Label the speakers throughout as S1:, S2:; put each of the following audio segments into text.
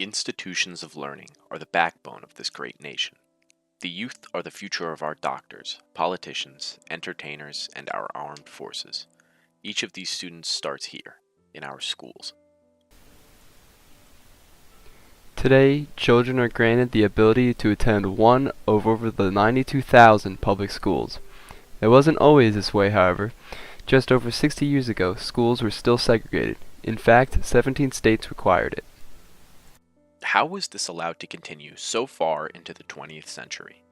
S1: Institutions of learning are the backbone of this great nation. The youth are the future of our doctors, politicians, entertainers, and our armed forces. Each of these students starts here, in our schools.
S2: Today, children are granted the ability to attend one of over the 92,000 public schools. It wasn't always this way, however. Just over 60 years ago, schools were still segregated. In fact, 17 states required it.
S1: How was this allowed to continue so far into the 20th century?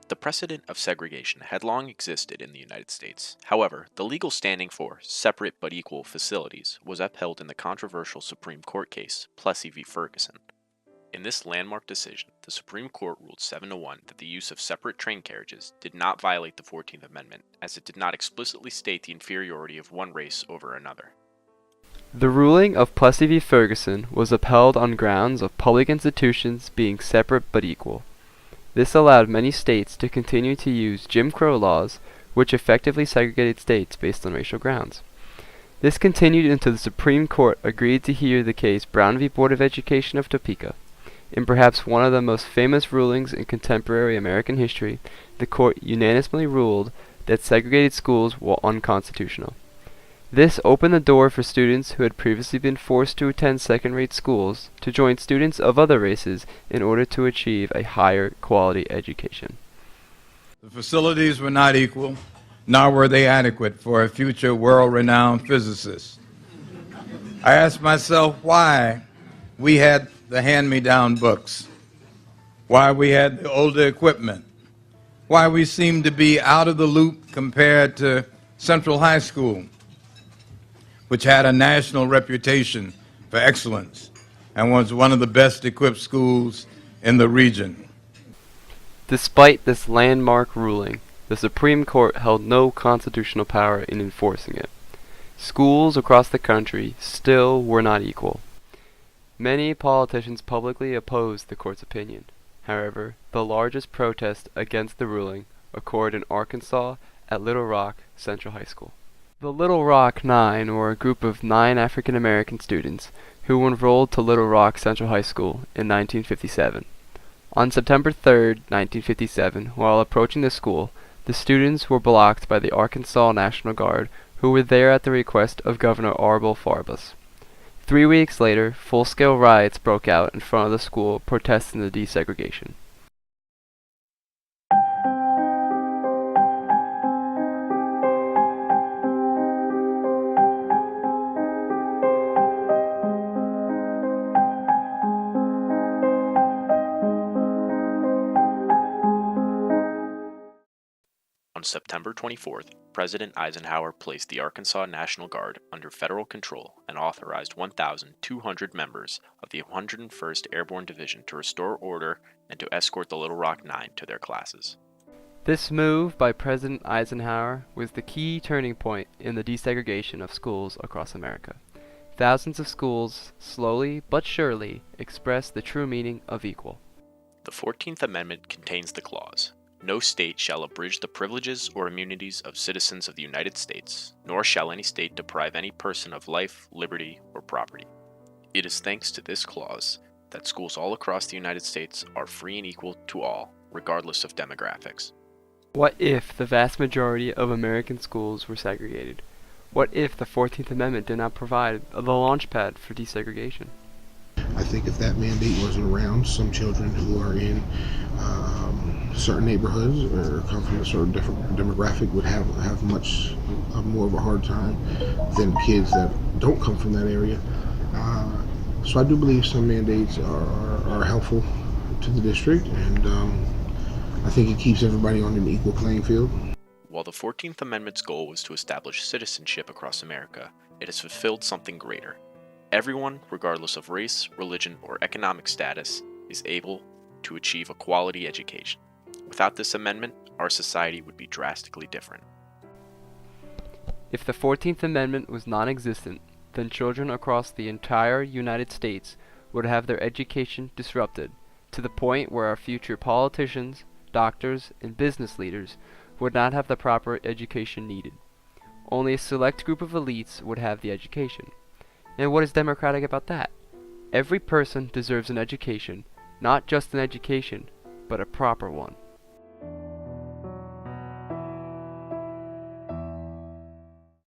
S1: The precedent of segregation had long existed in the United States. However, the legal standing for separate but equal facilities was upheld in the controversial Supreme Court case, Plessy v. Ferguson. In this landmark decision, the Supreme Court ruled 7-1 that the use of separate train carriages did not violate the 14th Amendment, as it did not explicitly state the inferiority of one race over another.
S2: The ruling of Plessy v. Ferguson was upheld on grounds of public institutions being separate but equal. This allowed many states to continue to use Jim Crow laws, which effectively segregated states based on racial grounds. This continued until the Supreme Court agreed to hear the case Brown v. Board of Education of Topeka. In perhaps one of the most famous rulings in contemporary American history, the court unanimously ruled that segregated schools were unconstitutional. This opened the door for students who had previously been forced to attend second-rate schools to join students of other races in order to achieve a higher quality education.
S3: The facilities were not equal, nor were they adequate for a future world-renowned physicist. I asked myself why we had the hand-me-down books, why we had the older equipment, why we seemed to be out of the loop compared to Central High School, which had a national reputation for excellence and was one of the best equipped schools in the region.
S2: Despite this landmark ruling, the Supreme Court held no constitutional power in enforcing it. Schools across the country still were not equal. Many politicians publicly opposed the court's opinion. However, the largest protest against the ruling occurred in Arkansas at Little Rock Central High School. The Little Rock Nine were a group of 9 African American students who enrolled to Little Rock Central High School in 1957. On September 3, 1957, while approaching the school, the students were blocked by the Arkansas National Guard, who were there at the request of Governor Arbel Farbus. 3 weeks later, full-scale riots broke out in front of the school protesting the desegregation.
S1: On September 24th, President Eisenhower placed the Arkansas National Guard under federal control and authorized 1,200 members of the 101st Airborne Division to restore order and to escort the Little Rock Nine to their classes.
S2: This move by President Eisenhower was the key turning point in the desegregation of schools across America. Thousands of schools, slowly but surely, expressed the true meaning of equal.
S1: The 14th Amendment contains the clause, "No state shall abridge the privileges or immunities of citizens of the United States, nor shall any state deprive any person of life, liberty, or property." It is thanks to this clause that schools all across the United States are free and equal to all, regardless of demographics.
S2: What if the vast majority of American schools were segregated? What if the 14th Amendment did not provide the launchpad for desegregation?
S4: I think if that mandate wasn't around, some children who are in certain neighborhoods or come from a certain different demographic would have much more of a hard time than kids that don't come from that area. So I do believe some mandates are helpful to the district, and I think it keeps everybody on an equal playing field.
S1: While the 14th Amendment's goal was to establish citizenship across America, it has fulfilled something greater. Everyone, regardless of race, religion, or economic status, is able to achieve a quality education. Without this amendment, our society would be drastically different.
S2: If the 14th Amendment was non-existent, then children across the entire United States would have their education disrupted, to the point where our future politicians, doctors, and business leaders would not have the proper education needed. Only a select group of elites would have the education. And what is democratic about that? Every person deserves an education, not just an education, but a proper one.